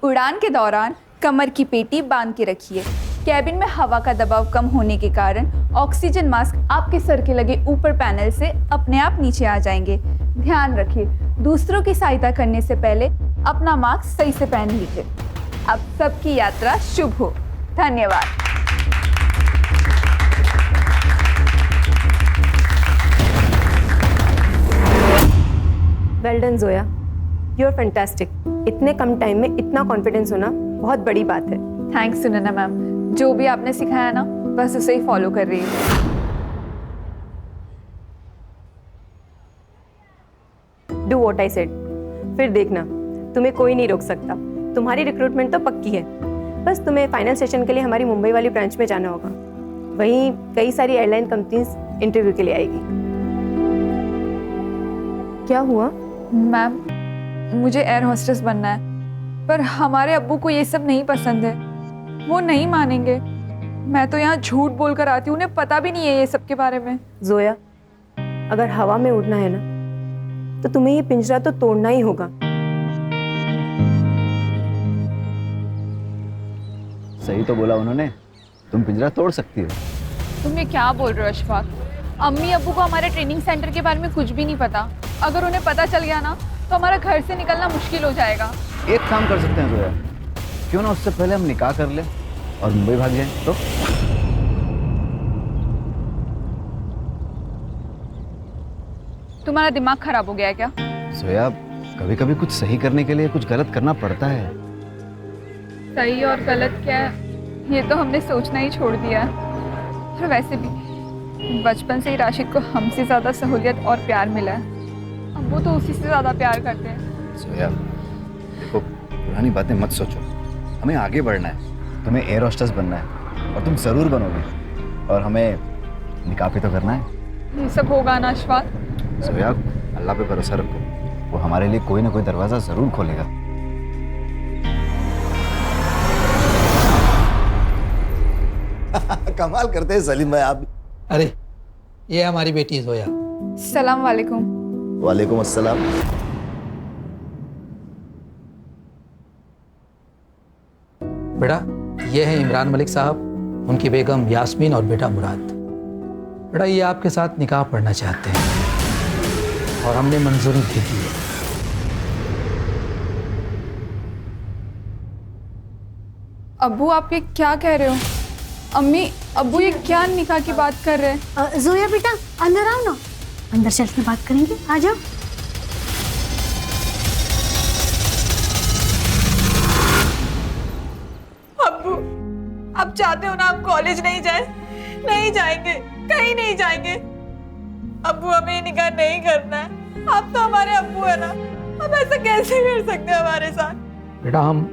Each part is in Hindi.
उड़ान के दौरान कमर की पेटी बांध के रखिए। कैबिन में हवा का दबाव कम होने के कारण ऑक्सीजन मास्क आपके सर के लगे ऊपर पैनल से अपने आप नीचे आ जाएंगे। ध्यान रखिए, दूसरों की सहायता करने से पहले अपना मास्क सही से पहन लीजिए। अब सबकी यात्रा शुभ हो। धन्यवाद। Well done Zoya, you are fantastic. इतने कम टाइम में इतना कॉन्फिडेंस होना बहुत बड़ी बात है। थैंक्स सुनैना मैम, जो भी आपने सिखाया ना बस उसे ही फॉलो कर रही हूँ। Do what I said. फिर देखना, तुम्हें कोई नहीं रोक सकता। तुम्हारी रिक्रूटमेंट तो पक्की है, बस तुम्हें फाइनल सेशन के लिए हमारी मुंबई वाली ब्रांच में जाना होगा। वहीं कई सारी एयरलाइन कंपनीज इंटरव्यू के लिए आएगी। क्या हुआ? मैम, मुझे एयर होस्टेस बनना है, पर हमारे अब्बू को ये सब नहीं पसंद है। वो नहीं मानेंगे। मैं तो यहाँ झूठ बोलकर आती हूँ, उन्हें पता भी नहीं है ये सब के बारे में। जोया, अगर हवा में उड़ना है ना तो तुम्हें ये पिंजरा तो तोड़ना ही होगा। सही तो बोला उन्होंने, तुम पिंजरा तोड़ सकती हो। तुम ये क्या बोल रहे हो अशफाक? अम्मी अब्बू को हमारे ट्रेनिंग सेंटर के बारे में कुछ भी नहीं पता। अगर उन्हें पता चल गया ना तो हमारा घर से निकलना मुश्किल हो जाएगा। एक काम कर सकते हैं जोया, क्यों ना उससे पहले हम निकाह कर लें और मुंबई भाग जाएं। तो तुम्हारा दिमाग खराब हो गया है क्या? जोया, कभी कभी कुछ सही करने के लिए कुछ गलत करना पड़ता है। सही और गलत क्या है ये तो हमने सोचना ही छोड़ दिया है। और वैसे भी बचपन से ही राशिद को हमसे ज्यादा सहूलियत और प्यार मिला है। अब वो तो उसी से ज्यादा प्यार करते हैं। जोया देखो, पुरानी बातें मत सोचो, हमें आगे बढ़ना है। तुम्हें एयर होस्टेस बनना है और तुम जरूर बनोगे, और हमें निकाह भी तो करना है। ये सब होगा ना अशफाक? जोया, अल्लाह पे भरोसा रखो, वो हमारे लिए कोई ना कोई दरवाजा जरूर खोलेगा। कमाल करते हैं सलीम भाई आप। अरे ये हमारी बेटी जोया। सलाम वालेकुम। वालेकुम अस्सलाम। बेटा, ये है इमरान मलिक साहब, उनकी बेगम यास्मीन और बेटा मुराद। बेटा, ये आपके साथ निकाह पढ़ना चाहते हैं और हमने मंजूरी दे दी है। अब्बू, आप ये क्या कह रहे हो? अम्मी अब्बू ये क्या निकाह की बात कर रहे हैं? जोया बेटा, अंदर आओ ना, अंदर चल के बात करेंगे। आ जाओ। अब्बू, आप चाहते हो ना हम कॉलेज नहीं जाए? नहीं जाएंगे, कहीं नहीं जाएंगे। अब्बू, हमें निकाह नहीं करना है। आप तो हमारे अब्बू है ना, अब ऐसा कैसे कर सकते हैं हमारे साथ? बेटा, हम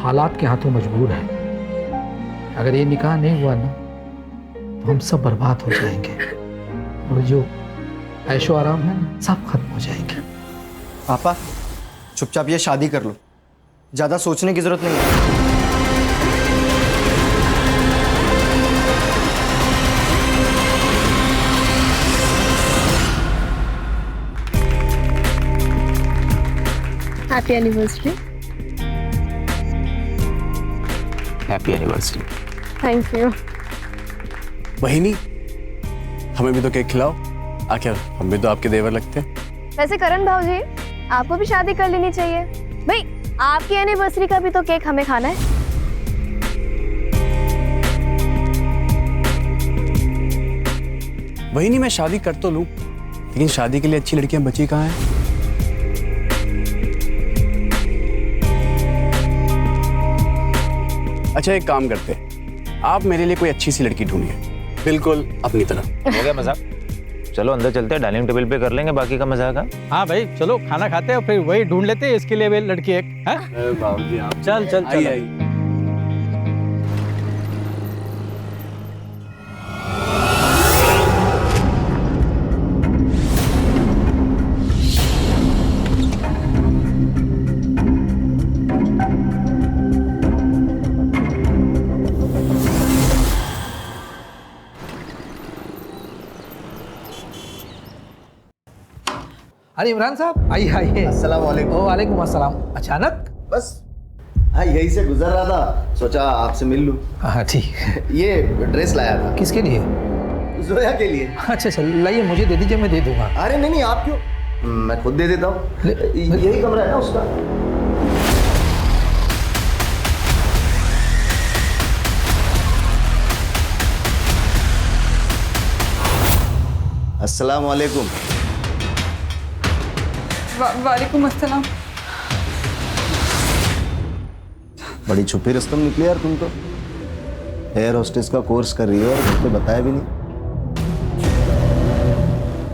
हालात के हाथों मजबूर हैं। अगर ये निकाह नहीं हुआ ना तो हम सब बर्बाद हो जाएंगे, और जो ऐशो आराम है ना सब खत्म हो जाएंगे। पापा, चुपचाप ये शादी कर लो, ज्यादा सोचने की जरूरत नहीं है। Happy anniversary. Happy anniversary. Thank you. बहिनी, हमें भी तो केक खिलाओ, आखिर हम भी तो आपके देवर लगते हैं। वैसे करण भाऊजी, आपको भी शादी कर लेनी चाहिए भाई। आपकी एनिवर्सरी का भी तो केक हमें खाना है। बहिनी, मैं शादी कर तो लूं, लेकिन शादी के लिए अच्छी लड़कियां बची कहाँ हैं? अच्छा, एक काम करते हैं, आप मेरे लिए कोई अच्छी सी लड़की ढूंढिए, बिल्कुल अपनी तरह। हो गया मजाक? चलो अंदर चलते हैं, डाइनिंग टेबल पे कर लेंगे बाकी का मजाक। हाँ भाई, चलो खाना खाते हैं और फिर वही ढूंढ लेते हैं इसके लिए भी लड़की एक। बाबूजी, आप चल चल चल। आइए। अरे इमरान साहब, आइए आइए। अस्सलाम वालेकुम। वालेकुम अस्सलाम। अचानक? बस हाँ यही से गुजर रहा था, सोचा आपसे मिल लूं। हाँ ठीक। ये ड्रेस लाया था किसके लिए? जोया के लिए। अच्छा चल लाइए, मुझे दे दीजिए, मैं दे दूंगा। अरे नहीं नहीं, आप क्यों, मैं खुद दे देता हूँ। यही कमरा है ना उसका। अस्सलाम वालेकुम। वालेकुम अस्सलाम। बड़ी छुपी रस्तम निकली यार तुम तो। एयर होस्टेस का कोर्स कर रही हो और घर पे बताया भी नहीं।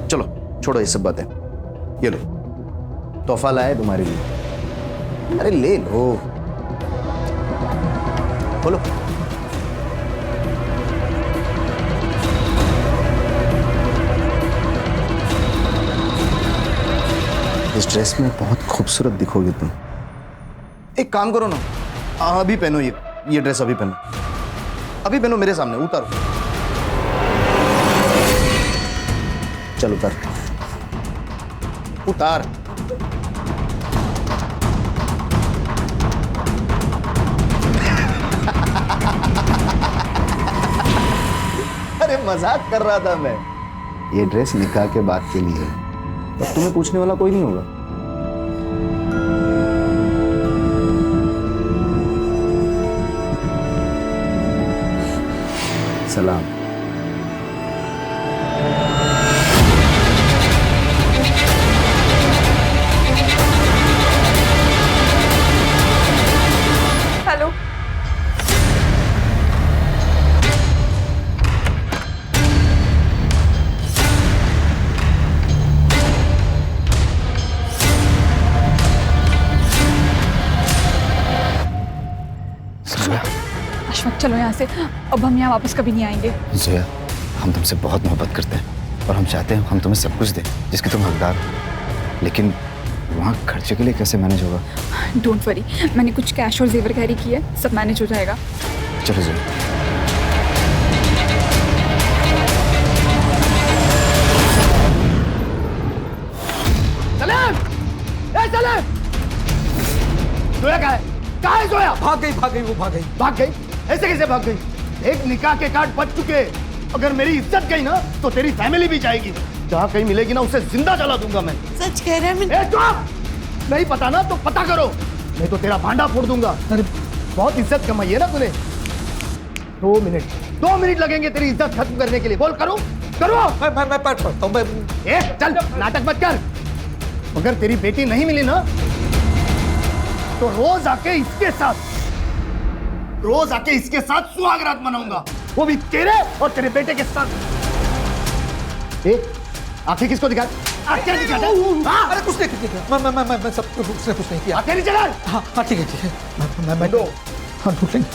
चलो छोड़ो ये सब बातें, ये लो तोहफा लाया तुम्हारे लिए। अरे ले लो, बोलो। इस ड्रेस में बहुत खूबसूरत दिखोगे तुम। एक काम करो ना, अभी पहनो ये ड्रेस, अभी पहनो, अभी पहनो मेरे सामने, उतारो। चलो उतार, उतार। अरे मजाक कर रहा था मैं। ये ड्रेस निकाह के बाद के लिए है, अब तुम्हें पूछने वाला कोई नहीं होगा। सलाम। हेलो। अशफाक चलो यहाँ से, अब हम यहाँ वापस कभी नहीं आएंगे। जोया, हम तुमसे बहुत मोहब्बत करते हैं और हम चाहते हैं हम तुम्हें सब कुछ दें जिसके तुम हकदार हो, लेकिन वहाँ खर्चे के लिए कैसे मैनेज होगा? डोंट वरी, मैंने कुछ कैश और जेवर कैरी किया है, सब मैनेज हो जाएगा। चलो जोया। जोया कहाँ है? कहाँ है जोया? भाग गई वो भाग गई। भाग गई? ऐसे कैसे भाग गई? एक निकाह के कार्ड बच चुके, अगर मेरी इज्जत गई ना तो तेरी फैमिली भी जाएगी। जहाँ कहीं मिलेगी ना उसे जिंदा जला दूंगा मैं। सच कह रहे हैं? ए चुप! नहीं पता ना तो पता करो, नहीं तो तेरा भांडा फोड़ दूंगा। अरे बहुत इज्जत कमाई है ना तूने। 2 मिनट लगेंगे तेरी इज्जत खत्म करने के लिए। बोल करो करो। मैं पढ़ता हूँ। ए चल नाटक मत कर। अगर तेरी बेटी नहीं मिली ना तो रोज आके इसके साथ सुहागरात मनाऊंगा, वो भी तेरे और तेरे बेटे के साथ। ए आंखें किसको दिखा? आंखें दिखा। अरे कुछ नहीं, मैं सब उसने कुछ नहीं किया। आंखें नहीं चला। हाँ ठीक है। मैं दो। हाँ ढूंढ लेंगे।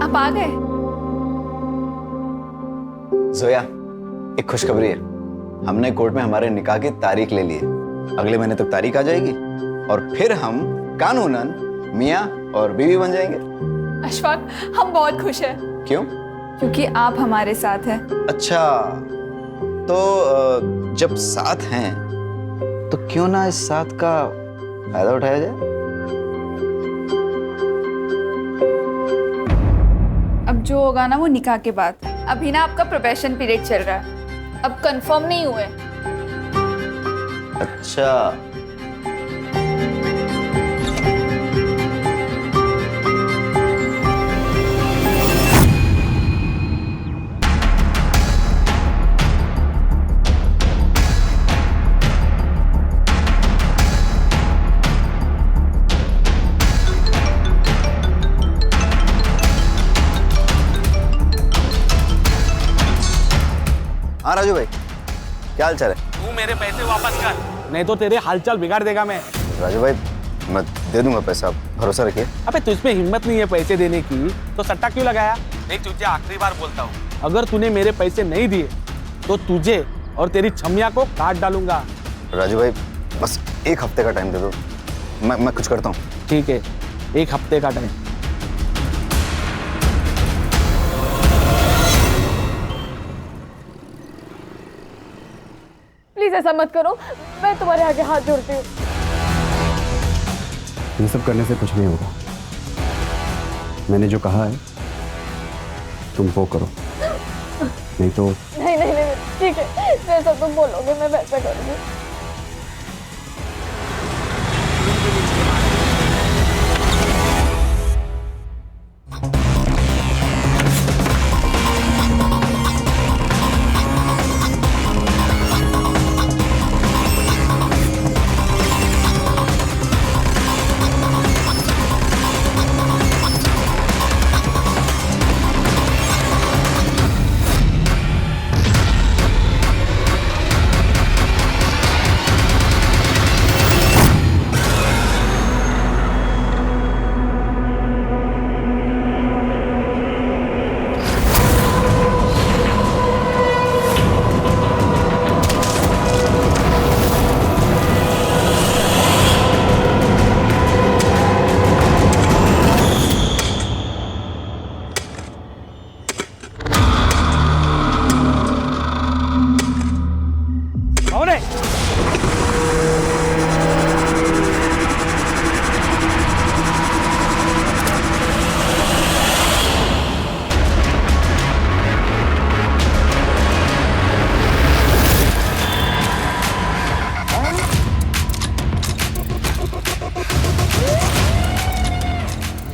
आप आ गए? जोया, एक खुशखबरी है। हमने कोर्ट में हमारे निकाह की तारीख ले ली है। अगले महीने तक तारीख आ जाएगी और फिर हम कानूनन मियाँ और बीवी बन जाएंगे। अशफाक, हम बहुत खुश हैं। क्यों? क्योंकि आप हमारे साथ हैं। अच्छा, तो जब साथ हैं तो क्यों ना इस साथ का फायदा उठाया जाए? अब जो होगा ना वो निकाह के बाद। अभी ना आपका प्रोबेशन पीरियड चल रहा है, अब कंफर्म नहीं हुए। अच्छा, हाँ राजू भाई, क्या हाल चाल है? तू मेरे पैसे वापस कर, नहीं तो तेरे हालचाल बिगाड़ देगा मैं। राजू भाई, मैं दे दूंगा पैसा, आप भरोसा रखिए। अबे तुझमें हिम्मत नहीं है पैसे देने की तो सट्टा क्यों लगाया? देख तुझे आखिरी बार बोलता हूँ, अगर तूने मेरे पैसे नहीं दिए तो तुझे और तेरी छमिया को काट डालूंगा। राजू भाई, बस 1 हफ्ते का टाइम दे दो, मैं कुछ करता हूँ। ठीक है, 1 हफ्ते का टाइम। प्लीज ऐसा मत करो, मैं तुम्हारे आगे हाथ जोड़ती हूँ। ये सब करने से कुछ नहीं होगा। मैंने जो कहा है तुम वो करो, नहीं तो नहीं नहीं नहीं, ठीक है, जैसा तुम बोलोगे मैं वैसा करूँगी।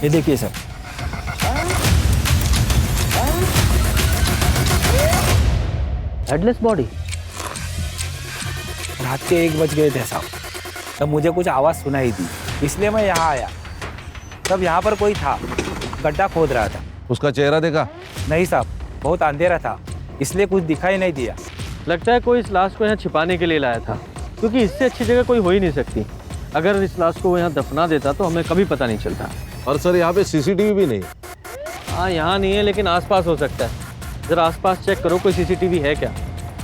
ये देखिए सर, हेडलेस बॉडी। रात के 1 बज गए थे साहब, तब मुझे कुछ आवाज़ सुनाई दी, इसलिए मैं यहाँ आया। तब यहाँ पर कोई था, गड्ढा खोद रहा था। उसका चेहरा देखा? नहीं साहब, बहुत अंधेरा था, इसलिए कुछ दिखाई नहीं दिया। लगता है कोई इस लाश को यहाँ छिपाने के लिए लाया था, क्योंकि इससे अच्छी जगह कोई हो ही नहीं सकती। अगर इस लाश को वो यहाँ दफना देता तो हमें कभी पता नहीं चलता। और सर यहाँ पे सीसीटीवी भी नहीं। हाँ, यहाँ नहीं है, लेकिन आसपास हो सकता है। ज़रा आसपास चेक करो, कोई सीसीटीवी है क्या।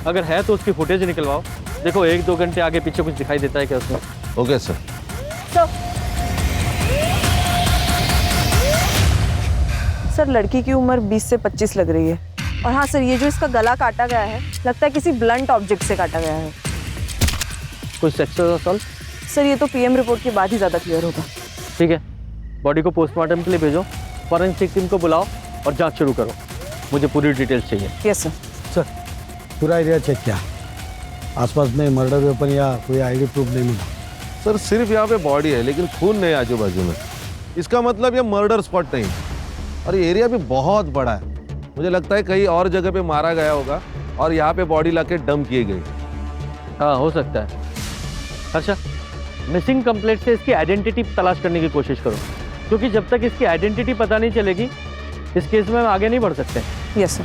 अगर है तो उसकी फुटेज निकलवाओ। देखो 1-2 घंटे आगे पीछे कुछ दिखाई देता है क्या उसमें। Okay sir. सर लड़की की उम्र 20 से 25 लग रही है। और हाँ सर, ये जो इसका गला काटा गया है, लगता है किसी ब्लंट ऑब्जेक्ट से काटा गया है। कोई सेक्सुअल असॉल्ट? सर ये तो पीएम रिपोर्ट के बाद ही ज़्यादा क्लियर होगा। ठीक है, बॉडी को पोस्टमार्टम के लिए भेजो, फॉरेंसिक टीम को बुलाओ और जांच शुरू करो। मुझे पूरी डिटेल्स चाहिए। Yes sir. सर पूरा एरिया चेक किया, आसपास में मर्डर वेपन या कोई आईडी प्रूफ नहीं मिला। सर सिर्फ यहाँ पे बॉडी है, लेकिन खून नहीं आजू बाजू में। इसका मतलब ये मर्डर स्पॉट नहीं। और ये एरिया भी बहुत बड़ा है, मुझे लगता है कहीं और जगह पे मारा गया होगा और यहाँ पे बॉडी लाके डंप की गई। हाँ, हो सकता है। अच्छा, मिसिंग कंप्लेंट से इसकी आइडेंटिटी तलाश करने की कोशिश करो, क्योंकि जब तक इसकी आइडेंटिटी पता नहीं चलेगी इस केस में हम आगे नहीं बढ़ सकते। Yes sir.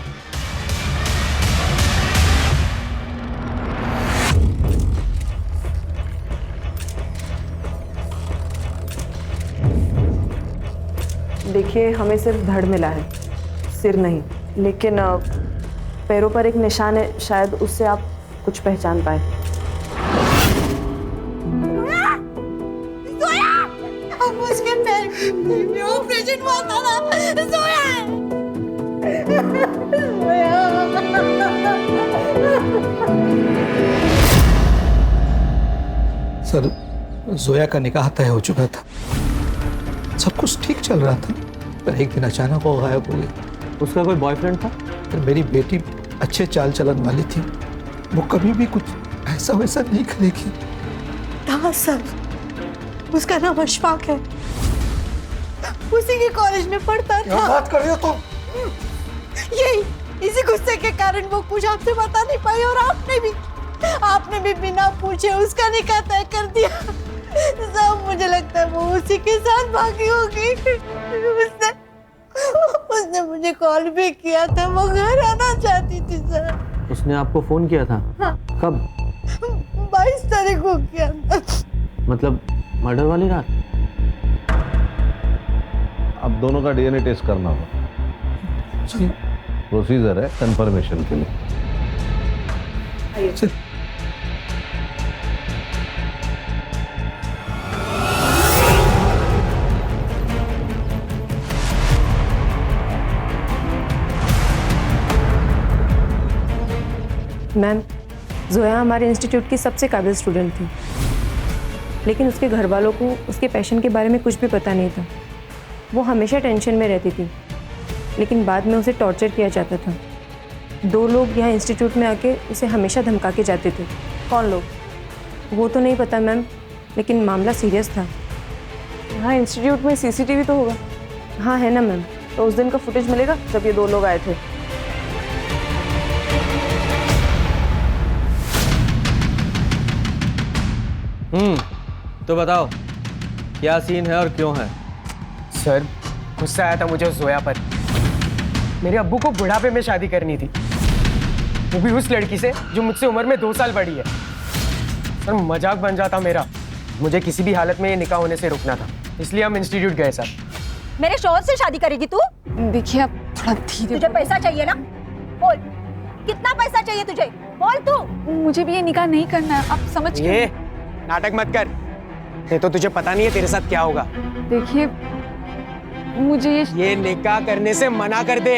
देखिए, हमें सिर्फ धड़ मिला है, सिर नहीं। लेकिन पैरों पर एक निशान है, शायद उससे आप कुछ पहचान पाए। उसके पैर में ऑपरेशन हुआ था ना, सोया है। सर जोया का निकाह तय हो चुका था, सब कुछ ठीक चल रहा था, पर एक दिन अचानक वो गायब हो गई। उसका कोई बॉयफ्रेंड था? पर मेरी बेटी अच्छे चाल चलन वाली थी, वो कभी भी कुछ ऐसा वैसा नहीं करेगी। हाँ सर, उसका नाम अशफाक है, उसी के कॉलेज में पढ़ता था। क्या बात कर रही हो तुम? यही इसी गुस्से के कारण वो कुछ आपसे बता नहीं पाई, और आपने भी बिना पूछे उसका निकाह तय कर दिया। सब मुझे लगता है वो उसी के साथ भागी होगी। उसने मुझे कॉल भी किया था, वो घर आना चाहती थी सर। उसने आपको फोन किया था? हाँ। कब? 22 तारीख को किया था। मतलब मर्डर वाली रात? अब दोनों का डीएनए टेस्ट करना होगा, प्रोसीजर है कंफर्मेशन के लिए। मैम, जोया हमारे इंस्टीट्यूट की सबसे काबिल स्टूडेंट थी, लेकिन उसके घर वालों को उसके पैशन के बारे में कुछ भी पता नहीं था। वो हमेशा टेंशन में रहती थी, लेकिन बाद में उसे टॉर्चर किया जाता था। 2 लोग यहाँ इंस्टीट्यूट में आके उसे हमेशा धमका के जाते थे। कौन लोग? वो तो नहीं पता मैम, लेकिन मामला सीरियस था। यहाँ इंस्टीट्यूट में सीसीटीवी तो होगा। हाँ है ना मैम। तो उस दिन का फुटेज मिलेगा जब ये 2 लोग आए थे? तो बताओ क्या सीन है और क्यों है? सर गुस्सा आया था मुझे उस जोया पर। मेरे अब्बू को बुढ़ापे में शादी करनी थी, वो भी उस लड़की से जो मुझसे उम्र में 2 साल बड़ी है। सर मजाक बन जाता मेरा। मुझे किसी भी हालत में ये निकाह होने से रोकना था, इसलिए हम इंस्टीट्यूट गए सर। मेरे शौहर से शादी करेगी तू? देखिए आप थोड़ा धीरे। तुझे पैसा चाहिए ना? बोल, कितना पैसा चाहिए तुझे? बोल तू। मुझे भी ये निकाह नहीं करना है, आप समझ ये क्यों? नाटक मत कर, ये तो तुझे पता नहीं है तेरे साथ क्या होगा। देखिए मुझे ये निकाह करने से मना कर दे।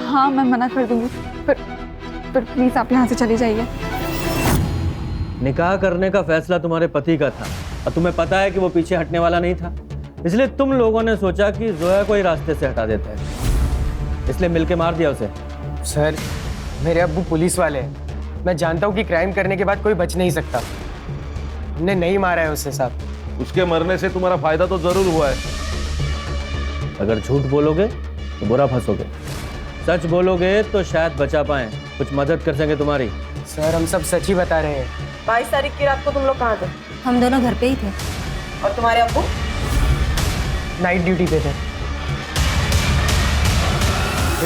हाँ मैं मना कर दूंगी, पर प्लीज आप यहाँ से चले जाइए। निकाह करने का फैसला तुम्हारे पति का था और तुम्हें पता है कि वो पीछे हटने वाला नहीं था, इसलिए तुम लोगों ने सोचा कि जोया को ही रास्ते से हटा देते हैं, इसलिए मिलके मार दिया उसे। सर मेरे अब्बू पुलिस वाले हैं, मैं जानता हूँ कि क्राइम करने के बाद कोई बच नहीं सकता। हमने नहीं मारा है उससे साहब। उसके मरने से तुम्हारा फायदा तो जरूर हुआ है। अगर झूठ बोलोगे तो बुरा फंसोगे, सच बोलोगे तो शायद बचा पाए, कुछ मदद कर सके तुम्हारी। सर हम सब सच ही बता रहे हैं। 22 तारीख की रात को तुम लोग कहाँ थे? हम दोनों घर पे ही थे। और तुम्हारे अब्बू? नाइट ड्यूटी पे थे।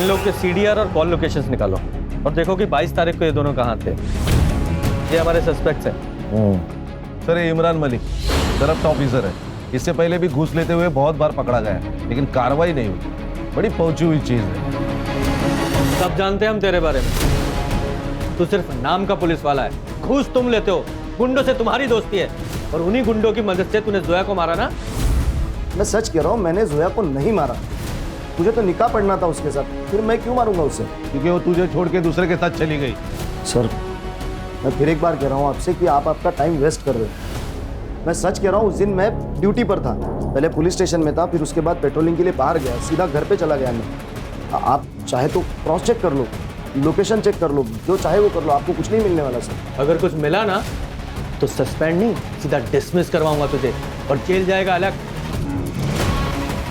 इन लोग के सीडीआर और कॉल लोकेशंस निकालो और देखो कि 22 तारीख को ये दोनों कहाँ थे। ये हमारे सस्पेक्ट्स हैं। सर ये इमरान मलिक करप्ट ऑफिसर है, इससे पहले भी घूस लेते हुए बहुत बार पकड़ा गया है, लेकिन कार्रवाई नहीं हुई। बड़ी पहुंची हुई चीज है। सब जानते हैं हम तेरे बारे में, तू सिर्फ नाम का पुलिस वाला है, घूस तुम लेते हो, गुंडों से तुम्हारी दोस्ती है और उन्हीं गुंडों की मदद से तूने जोया को मारा ना। मैं सच कह रहा हूँ, मैंने जोया को नहीं मारा। मुझे तो निकाह पढ़ना था उसके साथ, फिर मैं क्यों मारूंगा उसे? क्योंकि वो तुझे छोड़ के दूसरे के साथ चली गई। सर मैं फिर एक बार कह रहा हूँ आपसे कि आप आपका टाइम वेस्ट कर रहे हो। मैं सच कह रहा हूँ, उस दिन मैं ड्यूटी पर था, पहले पुलिस स्टेशन में था, फिर उसके बाद पेट्रोलिंग के लिए बाहर गया, सीधा घर पे चला गया मैं। आप चाहे तो क्रॉस चेक कर लो, लोकेशन चेक कर लो, जो चाहे वो कर लो, आपको कुछ नहीं मिलने वाला सर। अगर कुछ मिला ना तो सस्पेंड नहीं, सीधा डिसमिस करवाऊंगा तुझे और जेल जाएगा अलग।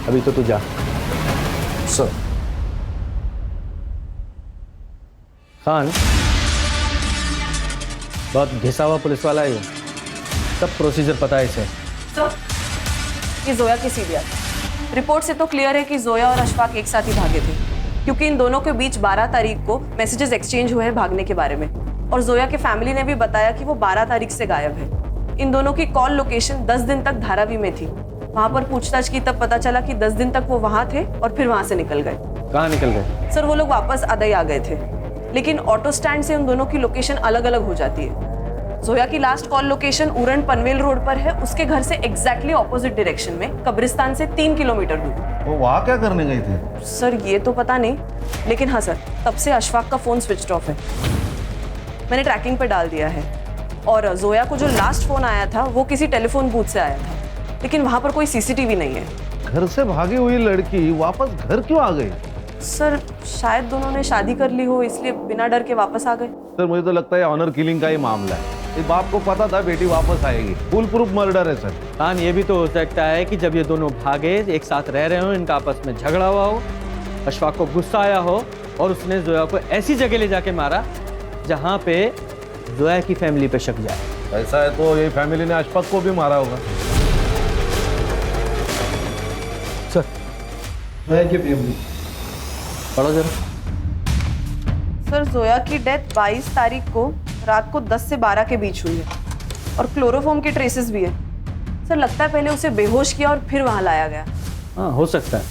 अभी तो तू जा। सर खान बहुत घिसा हुआ पुलिस वाला है, ये सब प्रोसीजर पता है इसे। सर ये जोया की सीडीआर रिपोर्ट से तो क्लियर है कि जोया और अशफाक एक साथ ही भागे थे, क्योंकि इन दोनों के बीच 12 तारीख को मैसेजेस एक्सचेंज हुए हैं भागने के बारे में, और जोया के फैमिली ने भी बताया कि वो 12 तारीख से गायब है। इन दोनों की कॉल लोकेशन 10 दिन तक धारावी में थी। वहां पर पूछताछ की तब पता चला कि 10 दिन तक वो वहां थे और फिर वहां से निकल गए। कहाँ निकल गए? सर वो लोग वापस अदई आ गए थे, लेकिन ऑटो स्टैंड से उन दोनों की लोकेशन अलग अलग हो जाती है। जोया की last call location Uran Panvel road पर है, उसके घर से एग्जैक्टली ऑपोजिट डायरेक्शन में, कब्रिस्तान से 3 किलोमीटर दूर। वो वहाँ क्या करने गई थी? सर ये तो पता नहीं, लेकिन हाँ सर तब से अशफाक का फोन स्विच ऑफ है। मैंने ट्रैकिंग पर डाल दिया है, और जोया को जो लास्ट फोन आया था वो किसी टेलीफोन बूथ से आया था, लेकिन वहां पर कोई सीसीटीवी नहीं है। घर से भागी हुई लड़की वापस घर क्यों आ गई? सर शायद दोनों ने शादी कर ली हो, इसलिए बिना डर के वापस आ गए। सर मुझे तो लगता है ऑनर किलिंग का ही मामला है। इस बाप को पता था बेटी वापस आएगी, फुल प्रूफ मर्डर है सर। खान ये भी तो हो सकता है कि जब ये दोनों भागे, एक साथ रह रहे हो, इनका आपस में झगड़ा हुआ हो, अशफाक को गुस्सा आया हो और उसने जोया को ऐसी जगह ले जाके मारा जहाँ पे जोया की फैमिली पे शक जाए। ऐसा है तो ये फैमिली ने अशफाक को भी मारा होगा। पढ़ो जरा। सर जोया की डेथ 22 तारीख को रात को 10 से 12 के बीच हुई है, और क्लोरोफॉर्म के ट्रेसेस भी है। सर लगता है पहले उसे बेहोश किया और फिर वहां लाया गया। हाँ हो सकता है।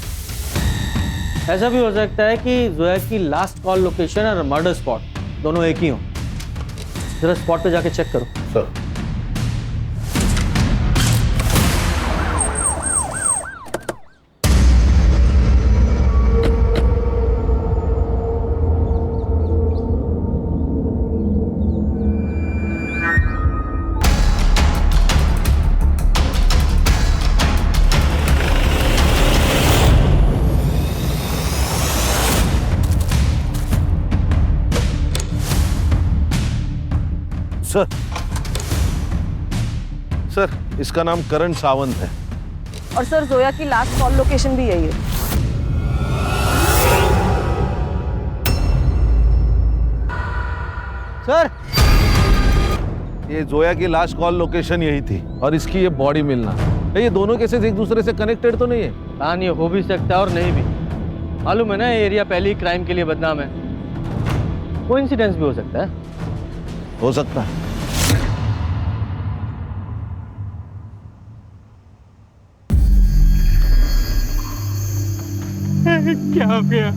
ऐसा भी हो सकता है कि जोया की लास्ट कॉल लोकेशन और मर्डर स्पॉट दोनों एक ही हो। जरा स्पॉट पे जाके चेक करो। सर सर, सर इसका नाम करण सावंत है। और सर जोया की लास्ट कॉल लोकेशन भी यही है। सर, ये जोया की लास्ट कॉल लोकेशन यही थी और इसकी ये बॉडी मिलना, ये दोनों केसेस एक दूसरे से कनेक्टेड तो नहीं है? कान ये हो भी सकता है और नहीं भी। मालूम है ना, ये एरिया पहले ही क्राइम के लिए बदनाम है। कोइंसिडेंस भी हो सकता है। हो सकता है। क्या हो गया?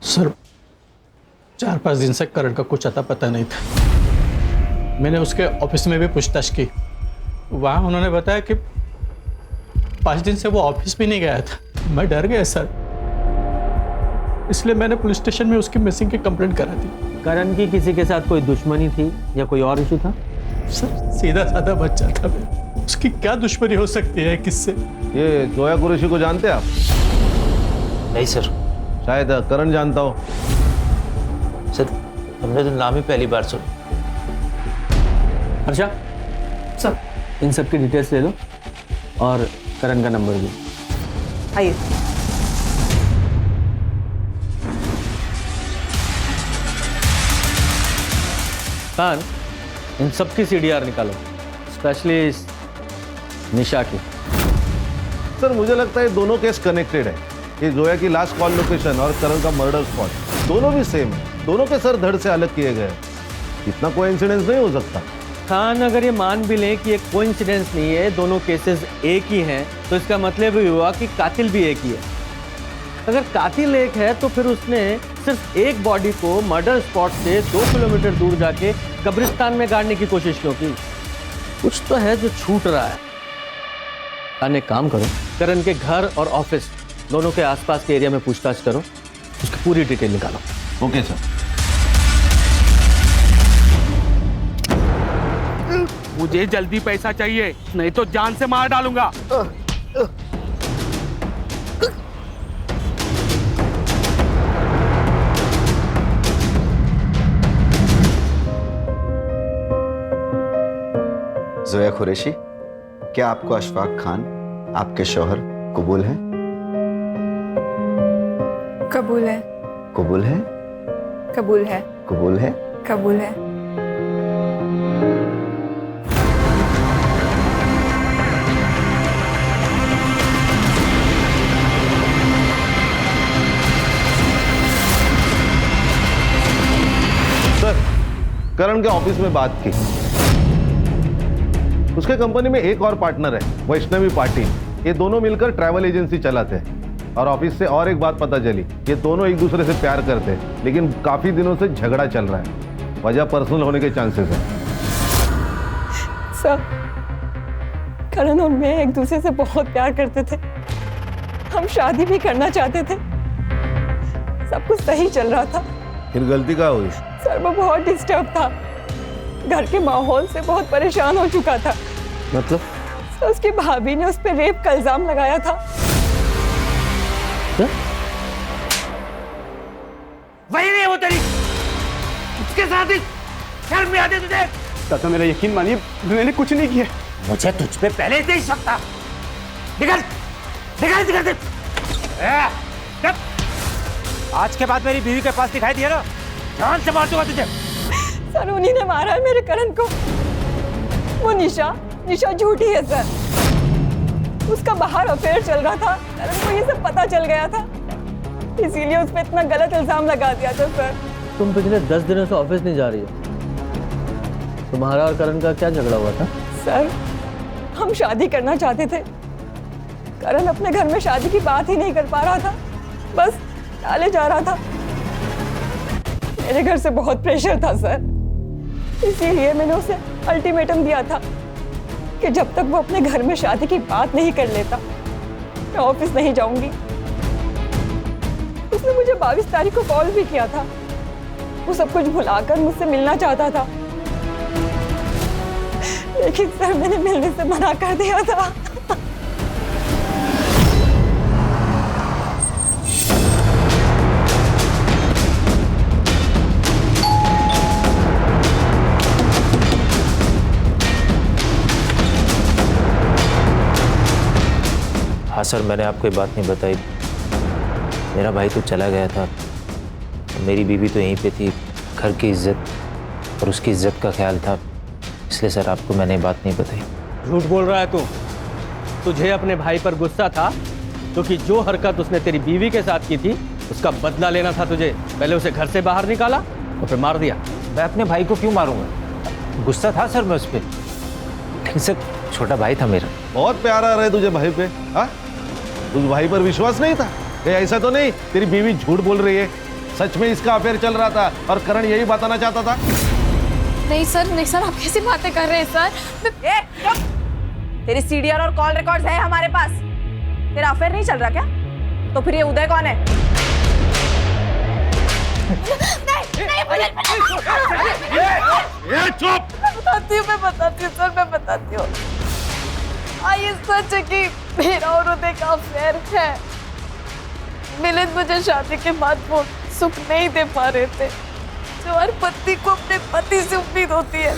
सर 4-5 दिन से करण का कुछ अता पता नहीं था। मैंने उसके ऑफिस में भी पूछताछ की। वहाँ उन्होंने बताया कि 5 दिन से वो ऑफिस भी नहीं गया था। मैं डर गया सर, इसलिए मैंने पुलिस स्टेशन में उसकी मिसिंग की कंप्लेंट करा दी। करण की किसी के साथ कोई दुश्मनी थी या कोई और इशू था? सर सीधा साधा बच्चा था मैं, उसकी क्या दुश्मनी हो सकती है किससे? ये जोया कुरैशी को जानते हैं आप? नहीं सर। शायद करण जानता हो। सर हमने तो नाम ही पहली बार सुना। अच्छा सर, इन सब की डिटेल्स ले लो और करण का नंबर भी। आइए। खान, इन सब की सीडीआर निकालो, स्पेशली इस निशा की। सर मुझे लगता है दोनों केस कनेक्टेड है। ये जोया की लास्ट कॉल लोकेशन और करण का मर्डर स्पॉट दोनों भी सेम है। दोनों के सर धड़ से अलग किए गए। इतना कोइंसिडेंस नहीं हो सकता। खान, अगर ये मान भी लें कि एक कोइंसिडेंस नहीं है, दोनों केसेस एक ही हैं, तो इसका मतलब ये हुआ कि कातिल भी एक ही है। अगर कातिल एक है तो फिर उसने सिर्फ एक बॉडी को मर्डर स्पॉट से 2 किलोमीटर दूर जाके कब्रिस्तान में गाड़ने की कोशिश क्यों की? कुछ तो है जो छूट रहा है। खान, एक काम करो, करण के घर और ऑफिस दोनों के आसपास के एरिया में पूछताछ करो, उसकी पूरी डिटेल निकालो। Okay sir. मुझे जल्दी पैसा चाहिए, नहीं तो जान से मार डालूंगा। जोया कुरैशी, क्या आपको अशफाक खान आपके शौहर कबूल है? कबूल है। कबूल है? कबूल है। कबूल है? कबूल है। सर, करण के ऑफिस में बात की। उसके कंपनी में एक और पार्टनर है, वैष्णवी पाटिल। ये दोनों मिलकर ट्रैवल एजेंसी चलाते हैं। और ऑफिस से और एक बात पता चली, ये दोनों एक दूसरे से प्यार करते हैं, लेकिन काफी दिनों से झगड़ा चल रहा है। वजह पर्सनल होने के चांसेस हैं। सर, करण और मैं एक दूसरे से बहुत प्यार करते थे। हम शादी भी करना चाहते थे। सब कुछ सही चल रहा था। फिर गलती क्या हुई? सर, वो बहुत डिस्टर्ब था। घर के माहौल से बहुत परेशान हो चुका था। मतलब? सर, उसकी भाभी ने उस पर रेप का इल्जाम लगाया था। वही नहीं है वो तेरी, उसके साथ ही शर्म नहीं आती तुझे? चाचा मेरा यकीन मानिए, मैंने कुछ नहीं किया। मुझे तुझ पे पहले से ही शक था। निकल निकल निकल। आज के बाद मेरी बीवी के पास दिखाई दिया ना, जान से मार दूंगा तुझे। सर, उन्हीं ने मारा है मेरे करण को। वो निशा झूठी है सर। उसका बाहर अफेयर चल रहा था, करण को ये सब पता चल गया था, इसीलिए उस पर इतना गलत इल्जाम लगा दिया था सर। तुम पिछले 10 दिनों से ऑफिस नहीं जा रही हो। तुम्हारा और करण का क्या झगड़ा हुआ था? सर, हम शादी करना चाहते थे। करण अपने घर में शादी की बात ही नहीं कर पा रहा था, बस टाले जा रहा था। मेरे घर से बहुत प्रेशर था सर, इसीलिए मैंने उसे अल्टीमेटम दिया था कि जब तक वो अपने घर में शादी की बात नहीं कर लेता, मैं ऑफिस नहीं जाऊंगी। उसने मुझे 22 तारीख को कॉल भी किया था। वो सब कुछ भुलाकर मुझसे मिलना चाहता था। लेकिन सर मैंने मिलने से मना कर दिया था। हाँ सर, मैंने आपको ये बात नहीं बताई। मेरा भाई तो चला गया था, मेरी बीवी तो यहीं पे थी। घर की इज्जत और उसकी इज्जत का ख्याल था, इसलिए सर आपको मैंने ये बात नहीं बताई। झूठ बोल रहा है तू। तुझे अपने भाई पर गुस्सा था क्योंकि जो हरकत उसने तेरी बीवी के साथ की थी उसका बदला लेना था तुझे। पहले उसे घर से बाहर निकाला और फिर मार दिया। मैं अपने भाई को क्यों मारूंगा? गुस्सा था सर मैं उस पर, लेकिन सर छोटा भाई था मेरा। बहुत प्यारा रहे तुझे भाई पे। हाँ, तुझ भाई पर विश्वास नहीं था? ऐसा तो नहीं तेरी बीवी झूठ बोल रही है? सच में इसका अफेयर चल रहा था और करण यही बताना चाहता था? नहीं सर, आप कैसी बातें कर रहे हैं सर? तेरी सीडीआर और कॉल रिकॉर्ड्स है हमारे पास। तेरा अफेयर नहीं चल रहा क्या? तो फिर ये उदय कौन है? चुप! मैं बताती हूँ सर, मैं बताती हूँ। ये सच है कि मेरा और उदय का अफेयर है। मिलिंद मुझे शादी के बाद वो सुख नहीं दे पा रहे थे जो हर पत्नी को अपने पति से उम्मीद होती है।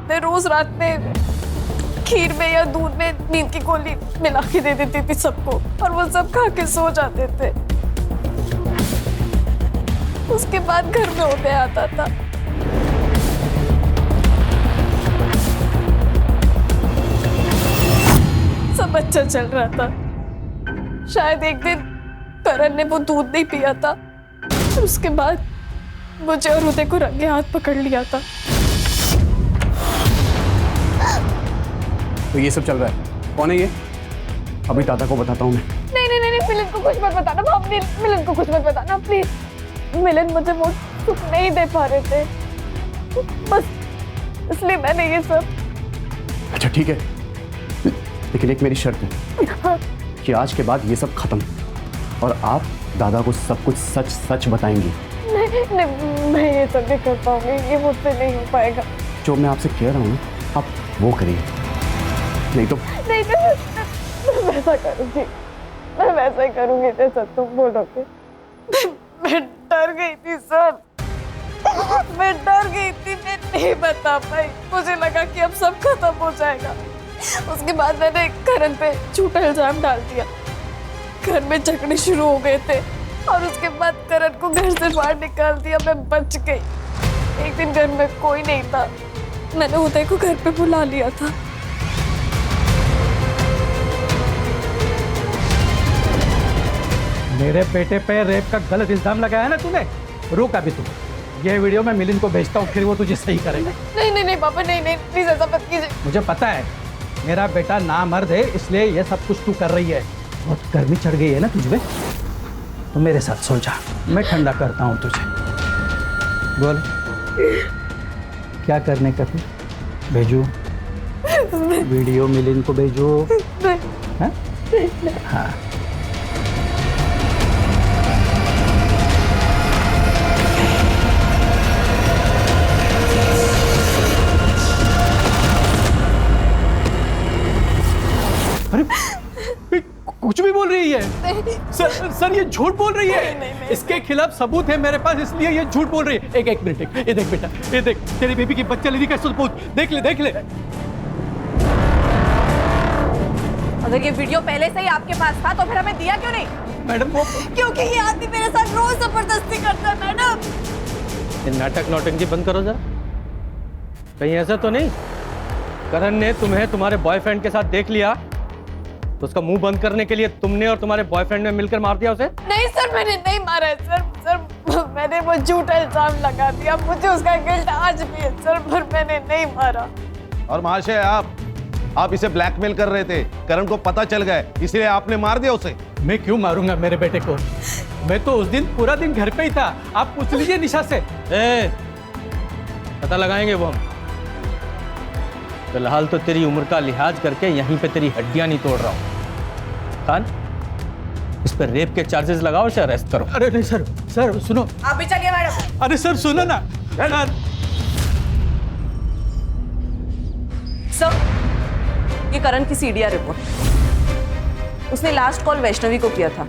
मैं रोज रात में खीर में या दूध में नींद की गोली मिला के दे देती थी सबको और वो सब खा के सो जाते थे। उसके बाद घर में उदय आता था। सब अच्छा चल रहा था। शायद एक दिन करण ने वो दूध नहीं पिया था, उसके बाद मुझे और उदय को रंगे हाथ पकड़ लिया था। तो ये सब चल रहा है, कौन है ये? अभी दादा को बताता हूँ मैं। नहीं, मिलिंद को कुछ मत बताना भाव, मिलिंद को कुछ मत बताना प्लीज। मिलिंद मुझे वो सुख नहीं दे पा रहे थे, बस इसलिए मैंने ये सब। अच्छा ठीक है, लेकिन एक मेरी शर्त है कि आज के बाद ये सब खत्म और आप दादा को सब कुछ सच सच बताएंगी। नहीं, मैं ये सब नहीं कर पाऊंगी, ये मुझसे नहीं हो पाएगा। जो मैं आपसे कह रहा हूँ आप वो करिए, नहीं तो नहीं, मैं वैसा करूंगी, मैं वैसा ही करूंगी जैसा तुम बोलोगे। मैं डर गई थी सर, मैं डर गई थी, मैं नहीं बता पाई। मुझे लगा कि अब सब खत्म हो जाएगा। उसके बाद मैंने करण पे झूठा इल्जाम डाल दिया। घर में झगड़े शुरू हो गए थे और उसके बाद करण को घर से बाहर निकाल दिया। मैं बच गई। एक दिन घर में कोई नहीं था, मैंने उदय को घर पे बुला लिया था। मेरे बेटे पे रेप का गलत इल्जाम लगाया ना तूने। रुक अभी तू, ये वीडियो मैं मिलिंद को भेजता हूँ, फिर वो तुझे सही करेगा। नहीं पापा, नहीं प्लीज ऐसा मत कीजिए। मुझे पता है मेरा बेटा नामर्द है, इसलिए ये सब कुछ तू कर रही है। बहुत गर्मी चढ़ गई है ना तुझमें, तो मेरे साथ सो जा, मैं ठंडा करता हूँ तुझे। बोल क्या करने का तू? भेजू वीडियो मिलिंद को भेजू? हाँ कुछ भी बोल रही है। सर ये झूठ बोल रही है। नहीं। इसके खिलाफ सबूत है मेरे पास, इसलिए ये झूठ बोल रही है। एक मिनट, ये देख बेटा, ये देख तेरी बेबी की बच्चा लेने का सबूत, देख ले। अगर ये वीडियो पहले से ही आपके पास था तो फिर हमें दिया क्यों नहीं? मैडम वो क्योंकि ये आदमी मेरे साथ रोज जबरदस्ती करता है मैडम। ये नाटक नौटंकी बंद करो जरा। कहीं ऐसा तो नहीं करण ने तुम्हें तुम्हारे बॉयफ्रेंड के साथ देख लिया तो उसका मुंह बंद करने के लिए तुमने और तुम्हारे बॉयफ्रेंड ने मिलकर मार दिया उसे? नहीं सर, मैंने नहीं मारा है सर, मैंने वो झूठा इल्जाम लगा दिया। मुझे उसका गिल्ट आज भी है सर, पर मैंने नहीं मारा। और महाशय आप इसे ब्लैकमेल कर रहे थे, करण को पता चल गया, इसलिए आपने मार दिया उसे। मैं क्यों मारूंगा मेरे बेटे को? मैं तो उस दिन पूरा दिन घर पे ही था, आप पूछ लीजिए निशा से। पता लगाएंगे वो हम। फिलहाल तो तेरी उम्र का लिहाज करके यहीं पे तेरी हड्डियां नहीं तोड़ रहा हूं। खान, इस पर रेप के चार्जेस लगाओ, उसे अरेस्ट करो। अरे नहीं सर सुनो। आप भी चलिए मैडम। अरे सर सुनो ना। सर, ये करण की सीडीआर रिपोर्ट। उसने लास्ट कॉल वैष्णवी को किया था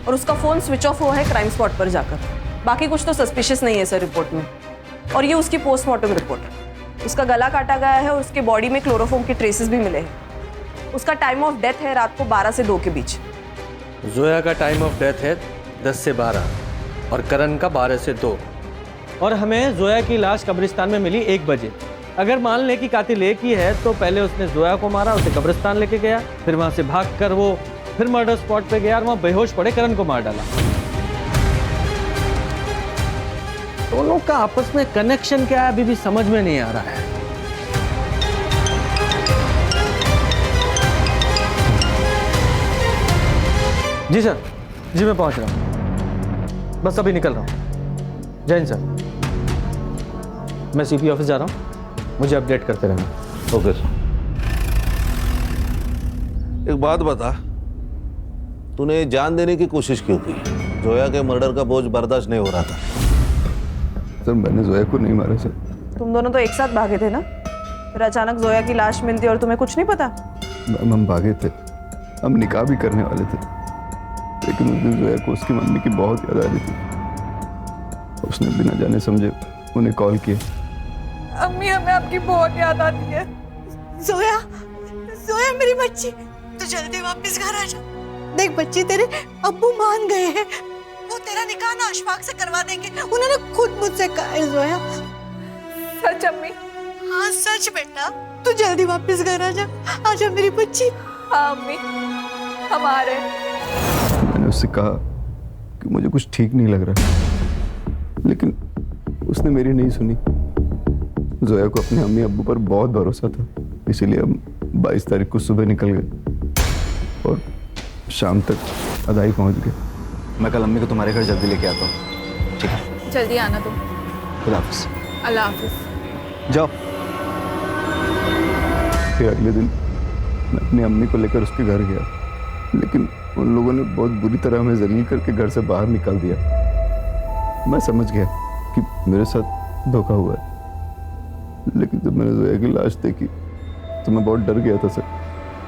और उसका फोन स्विच ऑफ हुआ है क्राइम स्पॉट पर जाकर। बाकी कुछ तो सस्पिशियस नहीं है सर रिपोर्ट में। और ये उसकी पोस्टमार्टम रिपोर्ट है। उसका गला काटा गया है और उसके बॉडी में क्लोरोफॉर्म के ट्रेसेस भी मिले हैं। उसका टाइम ऑफ डेथ है रात को 12 से 2 के बीच। जोया का टाइम ऑफ डेथ है 10 से 12 और करण का 12 से 2। और हमें जोया की लाश कब्रिस्तान में मिली 1 बजे। अगर मान लें कि कातिल एक ही है तो पहले उसने जोया को मारा, उसे कब्रिस्तान लेके गया, फिर वहां से भागकर वो फिर मर्डर स्पॉट पे गया और वहां बेहोश पड़े करण को मार डाला। दोनों का आपस में कनेक्शन क्या है अभी भी समझ में नहीं आ रहा है। जी सर, जी मैं पहुंच रहा हूं, बस अभी निकल रहा हूं। जय हिंद सर, मैं सीपी ऑफिस जा रहा हूं, मुझे अपडेट करते रहना। Okay sir. एक बात बता, तूने जान देने की कोशिश क्यों की? जोया के मर्डर का बोझ बर्दाश्त नहीं हो रहा था। सर मैंने जोया को नहीं मारा सर। तुम दोनों तो एक साथ भागे थे ना, फिर अचानक जोया की लाश मिलती और तुम्हें कुछ नहीं पता? हम भागे थे, हम निकाह भी करने वाले थे, लेकिन उस दिन जोया को उसकी मम्मी की बहुत याद आ रही थी। उसने बिना जाने समझे उन्हें कॉल किया। अम्मी, हमें आपकी बहुत याद आती है। जोया, जोया मेरी बच्ची, तू जल्दी वापस घर आ जा। देख बच्ची, तेरे अब्बू मान गए हैं, वो तेरा निकाह ना अशफाक से करवा देंगे। उन्होंने खुद मुझसे कहा है जोया। सच अम्मी? हाँ सच बेटा, तू जल्दी वापस घर आ जा। आजा मेरी बच्ची। हाँ अम्मी, हम आ रहे हैं। मैंने उससे कहा कि मुझे कुछ ठीक नहीं लग रहा, लेकिन उसने मेरी नहीं सुनी। जोया को अपने अम्मी अब्बू पर बहुत भरोसा था, इसीलिए हम 22 तारीख को सुबह निकल गए और शाम तक अदाई पहुंच गए। मैं कल अम्मी को तुम्हारे घर जल्दी लेके आता हूँ, ठीक है? जल्दी आना तुम। खुदा हाफिज। अल्लाह हाफिज। जाओ। फिर अगले दिन मैं अपनी अम्मी को लेकर उसके घर गया, लेकिन उन लोगों ने बहुत बुरी तरह हमें जलील करके घर से बाहर निकाल दिया। मैं समझ गया कि मेरे साथ धोखा हुआ है, लेकिन जब मैंने जोया की लाश देखी तो मैं बहुत डर गया था सर।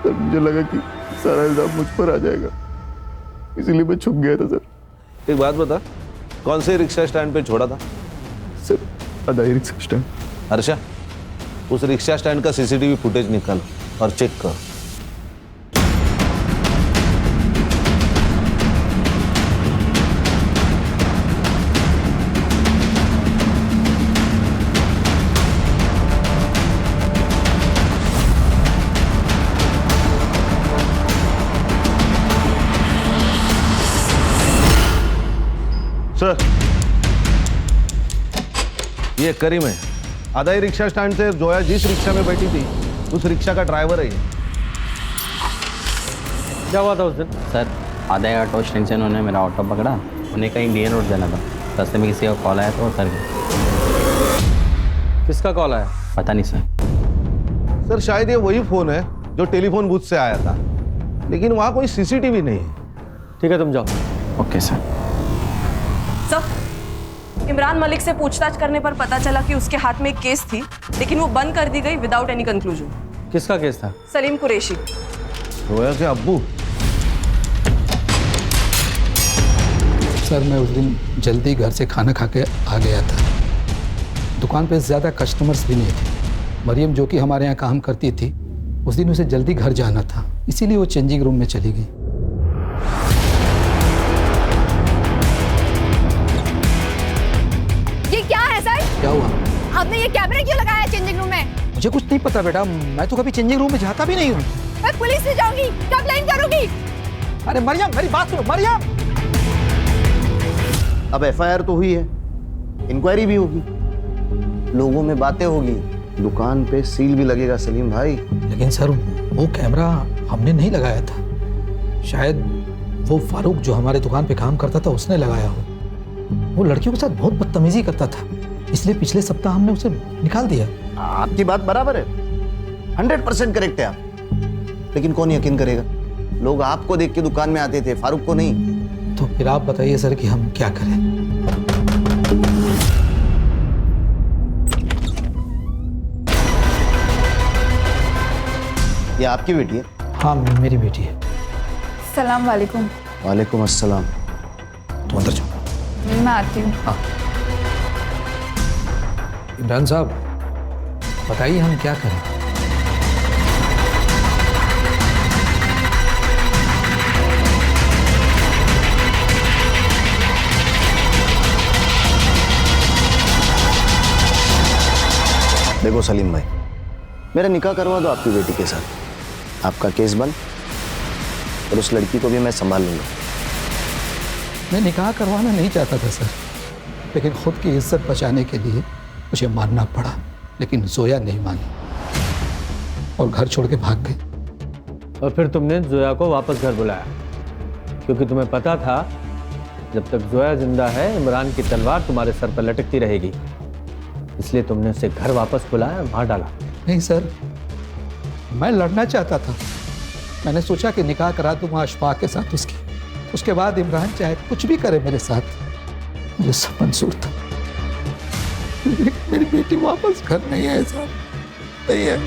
तब मुझे लगा कि सारा इल्जाम मुझ पर आ जाएगा, इसीलिए मैं छुप गया था सर। एक बात बता, कौन से रिक्शा स्टैंड पे छोड़ा था? सर अदाई रिक्शा स्टैंड। हर्षा, उस रिक्शा स्टैंड का सीसीटीवी फुटेज निकाल और चेक कर। सर, ये करीम है, अदाई रिक्शा स्टैंड से जोया जिस रिक्शा में बैठी थी उस रिक्शा का ड्राइवर है ये। क्या हुआ था उस दिन? सर आधा ऑटो स्टैंड से उन्होंने मेरा ऑटो पकड़ा, उन्हें कहीं इंडियन रोड जाना था। रास्ते में किसी का कॉल आया तो उतर गए। किसका कॉल आया? पता नहीं सर। सर शायद ये वही फोन है जो टेलीफोन बूथ से आया था, लेकिन वहाँ कोई सीसीटीवी नहीं है। ठीक है तुम जाओ। Okay sir. Sir, Imran Malik से पूछताछ करने पर पता चला कि उसके हाथ में एक केस थी, लेकिन वो बंद कर दी गई विदाउट एनी कंक्लूजन। किसका केस था? सलीम कुरैशी। जोया के अब्बू? सर मैं उस दिन जल्दी घर से खाना खा के आ गया था। दुकान पे ज़्यादा कस्टमर्स भी नहीं थे। मरियम जो कि हमारे यहाँ काम करती थी, उस दिन उसे जल्दी घर जाना था, इसीलिए वो चेंजिंग रूम में चली गई। ये क्या है सर? क्या हुआ? आपने ये कैमरा क्यों लगाया चेंजिंग रूम में? मुझे कुछ नहीं पता बेटा, मैं तो कभी चेंजिंग रूम में जाता भी नहीं हूँ। मैं पुलिस से जाऊंगी, कंप्लेंट करूंगी। अरे मरियम मेरी बात सुनो। मरियम, अब एफआईआर तो हुई है, इंक्वायरी भी होगी, लोगों में बातें होगी, दुकान पे सील भी लगेगा सलीम भाई। लेकिन सर वो कैमरा हमने नहीं लगाया था, शायद वो फारूक जो हमारे दुकान पे काम करता था उसने लगाया हो। वो लड़कियों के साथ बहुत बदतमीजी करता था, इसलिए पिछले सप्ताह हमने उसे निकाल दिया। आपकी बात बराबर है, 100% करेक्ट है आप, लेकिन कौन यकीन करेगा? लोग आपको देख के दुकान में आते थे, फारूक को नहीं। तो फिर आप बताइए सर कि हम क्या करें? ये आपकी बेटी है? हाँ मेरी बेटी है। सलाम वालेकुम। वालेकुम अस्सलाम। तुम अंदर जाओ। मैं आती हूँ। इमरान साहब बताइए हम क्या करें? देखो सलीम भाई, मेरा निकाह करवा दो आपकी बेटी के साथ, आपका केस बंद, और उस लड़की को भी मैं संभाल लूंगा। मैं निकाह करवाना नहीं चाहता था सर, लेकिन खुद की इज्जत बचाने के लिए मुझे मानना पड़ा। लेकिन जोया नहीं मानी और घर छोड़ के भाग गई। और फिर तुमने जोया को वापस घर बुलाया, क्योंकि तुम्हें पता था जब तक जोया जिंदा है इमरान की तलवार तुम्हारे सर पर लटकती रहेगी, इसलिए तुमने उसे घर वापस बुलाया और मार डाला। नहीं सर, मैं लड़ना चाहता था। मैंने सोचा कि निकाह करा दूंगा अशफाक के साथ उसकी, उसके बाद इमरान चाहे कुछ भी करे मेरे साथ, मुझे सब मंजूर था। लेकिन मेरी बेटी वापस घर नहीं है साहब, नहीं है।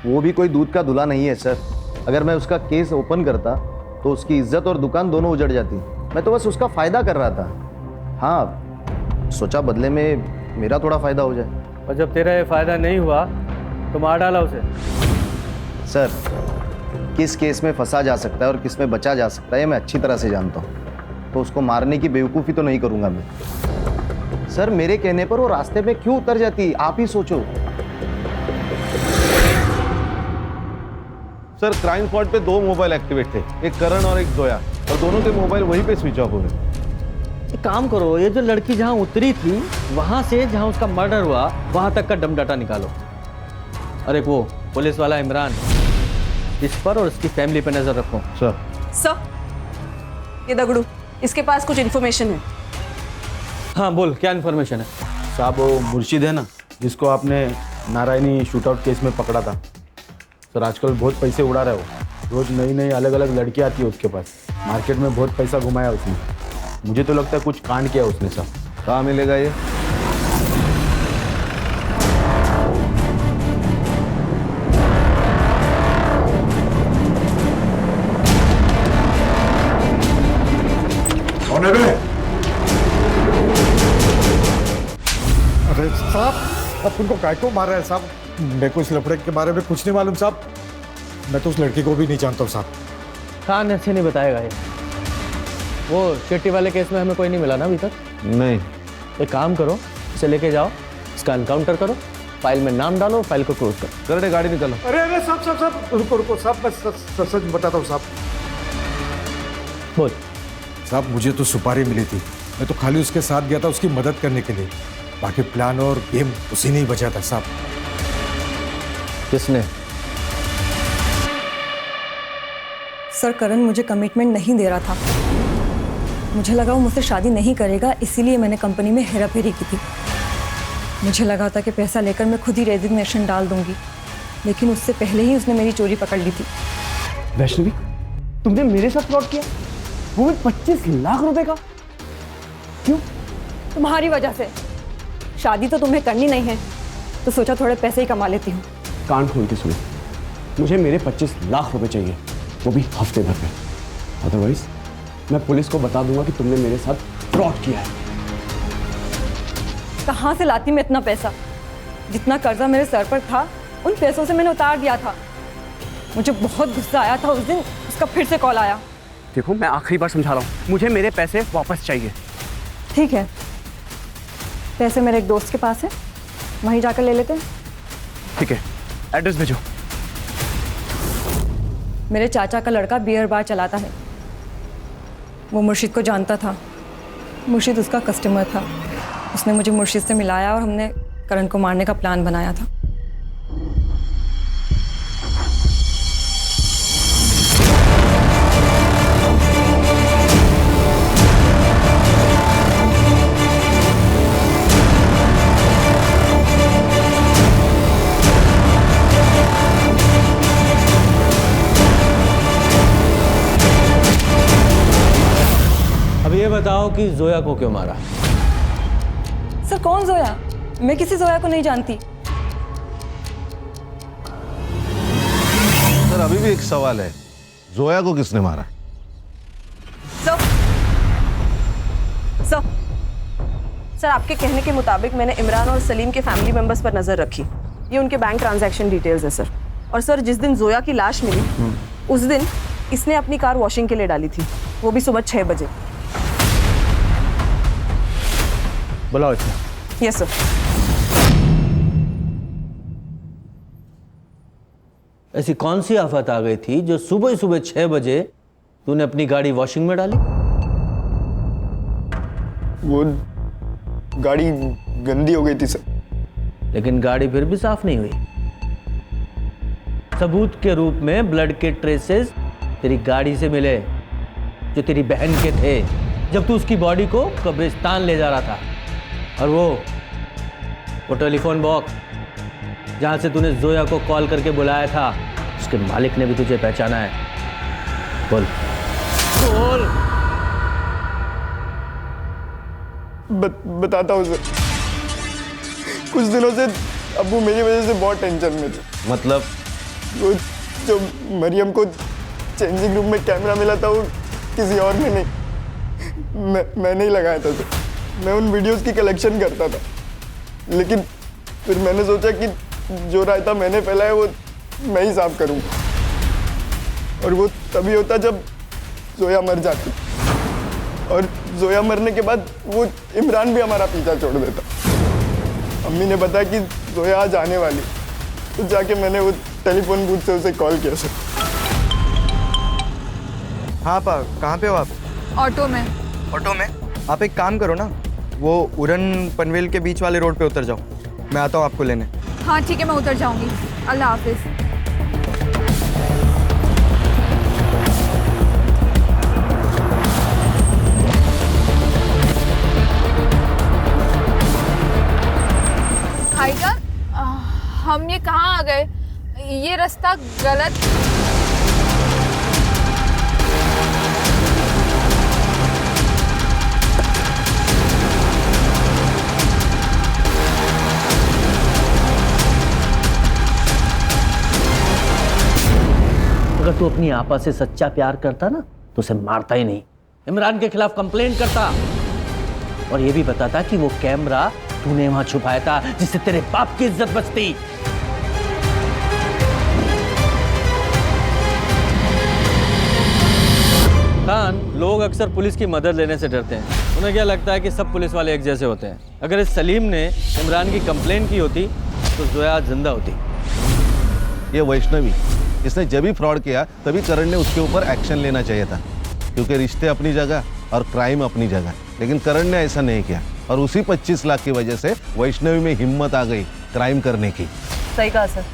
वो भी कोई दूध का धुला नहीं है सर। अगर मैं उसका केस ओपन करता तो उसकी इज्जत और दुकान दोनों उजड़ जाती। मैं तो बस उसका फायदा कर रहा था। हाँ, सोचा बदले में मेरा थोड़ा फायदा हो जाए। और जब तेरा ये फायदा नहीं हुआ तो मार डाला उसे। सर, किस केस में फंसा जा सकता है और किस में बचा जा सकता है ये मैं अच्छी तरह से जानता हूँ, तो उसको मारने की बेवकूफ़ी तो नहीं करूँगा मैं। सर, मेरे कहने पर वो रास्ते में क्यों उतर जाती, आप ही सोचो। सर, क्राइम स्पॉट पे 2 मोबाइल एक्टिवेट थे, एक करण और एक जोया, और दोनों के मोबाइल वहीं पे स्विच ऑफ हो गए। एक काम करो, ये जो लड़की जहाँ उतरी थी वहां से जहाँ उसका मर्डर हुआ वहां तक का डम डाटा निकालो। और एक वो पुलिस वाला इमरान, इस पर और उसकी फैमिली पर नजर रखो। सर, ये दगड़ू, इसके पास कुछ इन्फॉर्मेशन है। हाँ बोल, क्या इन्फॉर्मेशन है? साहब, वो मुर्शिद है ना जिसको आपने नारायणी शूटआउट केस में पकड़ा था सर, आजकल बहुत पैसे उड़ा रहा है वो। रोज नई नई अलग अलग लड़कियाँ आती है उसके पास। मार्केट में बहुत पैसा घुमाया उसने। मुझे तो लगता है कुछ कांड किया उसने साहब। कहाँ मिलेगा ये? कौन है बे? अरे साहब, अब तुमको काय को मार रहा है साहब? मेरे को इस लफड़े के बारे में कुछ नहीं मालूम साहब। मैं तो उस लड़की को भी नहीं जानता हूँ साहब। कान अच्छे नहीं बताएगा ये। वो चिट्ठी वाले केस में हमें कोई नहीं मिला ना अभी तक? नहीं। एक काम करो, इसे लेके जाओ, इसका एनकाउंटर करो, फाइल में नाम डालो, फाइल को क्लोज करो। करने गाड़ी निकालो। अरे अरे साहब रुको रुको साहब, मैं सच बताता हूँ साहब। बोल। साहब, मुझे तो सुपारी मिली थी, मैं तो खाली उसके साथ गया था उसकी मदद करने के लिए। बाकी प्लान और गेम उसी ने ही बचा था साहब। किसने? सर, करण मुझे कमिटमेंट नहीं दे रहा था। मुझे लगा वो मुझसे शादी नहीं करेगा, इसीलिए मैंने कंपनी में हेराफेरी की थी। मुझे लगा था कि पैसा लेकर मैं खुद ही रेजिग्नेशन डाल दूंगी, लेकिन उससे पहले ही उसने मेरी चोरी पकड़ ली थी। वैष्णवी, तुमने मेरे साथ फ्रॉड किया, वो भी 25 लाख रुपए का? क्यों? तुम्हारी वजह से। शादी तो तुम्हें करनी नहीं है, तो सोचा थोड़े पैसे ही कमा लेती हूँ। कान खोल के सुनो, मुझे मेरे 25 लाख रुपए चाहिए, वो भी हफ्ते भर में। अदरवाइज मैं पुलिस को बता दूंगा कि तुमने मेरे साथ फ्रॉड किया है। कहाँ से लाती मैं इतना पैसा? जितना कर्जा मेरे सर पर था उन पैसों से मैंने उतार दिया था। मुझे बहुत गुस्सा आया था उस दिन, उसका फिर से कॉल आया। देखो, मैं आखिरी बार समझा रहा हूँ, मुझे मेरे पैसे वापस चाहिए। ठीक है, पैसे मेरे एक दोस्त के पास है, वहीं जाकर ले लेते हैं। ठीक है, एड्रेस भेजो। मेरे चाचा का लड़का बियर बार चलाता है, वो मुर्शिद को जानता था। मुर्शिद उसका कस्टमर था। उसने मुझे मुर्शिद से मिलाया और हमने करण को मारने का प्लान बनाया था। ये बताओ कि जोया को क्यों मारा? सर, कौन जोया? मैं किसी जोया को नहीं जानती। सर अभी भी एक सवाल है, जोया को किसने मारा? सर आपके कहने के मुताबिक मैंने इमरान और सलीम के फैमिली मेंबर्स पर नजर रखी। ये उनके बैंक ट्रांजैक्शन डिटेल्स है सर। और सर जिस दिन जोया की लाश मिली उस दिन इसने अपनी कार वॉशिंग के लिए डाली थी, वो भी सुबह 6 बजे। बुलाओ इसको। Yes sir. ऐसी कौन सी आफत आ गई थी जो सुबह सुबह 6 बजे तूने अपनी गाड़ी वॉशिंग में डाली? वो गाड़ी गंदी हो गई थी सर। लेकिन गाड़ी फिर भी साफ नहीं हुई। सबूत के रूप में ब्लड के ट्रेसेस तेरी गाड़ी से मिले जो तेरी बहन के थे जब तू उसकी बॉडी को कब्रिस्तान ले जा रहा था। और वो टेलीफोन बॉक्स जहां से तूने जोया को कॉल करके बुलाया था, उसके मालिक ने भी तुझे पहचाना है। बोल बोल। बताता हूँ सर। कुछ दिनों से अब्बू मेरी वजह से बहुत टेंशन में थे। मतलब? वो जो मरियम को चेंजिंग रूम में कैमरा मिला था वो किसी और ने नहीं, मैंने ही लगाया था सर। मैं उन वीडियोस की कलेक्शन करता था, लेकिन फिर मैंने सोचा कि जो रायता मैंने फैलाया वो मैं ही साफ करूँगा। और वो तभी होता जब जोया मर जाती, और जोया मरने के बाद वो इमरान भी हमारा पीछा छोड़ देता। अम्मी ने बताया कि जोया आज आने वाली, तो जाके मैंने वो टेलीफोन बूथ से उसे कॉल किया सर। हाँ पा, कहाँ पे हो आप? ऑटो में। ऑटो में? आप एक काम करो ना, वो उड़न पनवेल के बीच वाले रोड पे उतर जाओ, मैं आता हूँ आपको लेने। हाँ ठीक है, मैं उतर जाऊंगी। अल्लाह हाफिज। भाईजान, हम ये कहाँ आ गए? ये रास्ता गलत। अगर तू अपनी आपा से सच्चा प्यार करता ना तो उसे मारता ही नहीं, इमरान के खिलाफ कंप्लेंट करता और ये भी बताता कि वो कैमरा तूने वहां छुपाया था जिससे तेरे बाप की इज्जत बचती। खान, लोग अक्सर पुलिस की मदद लेने से डरते हैं। उन्हें क्या लगता है कि सब पुलिस वाले एक जैसे होते हैं। अगर इस सलीम ने इमरान की कंप्लेंट की होती तो जोया जिंदा होती। ये वैष्णवी, इसने जब भी फ्रॉड किया तभी करण ने उसके ऊपर एक्शन लेना चाहिए था, क्योंकि रिश्ते अपनी जगह और क्राइम अपनी जगह। लेकिन करण ने ऐसा नहीं किया और उसी 25 लाख की वजह से वैष्णवी में हिम्मत आ गई क्राइम करने की। सही कहा सर।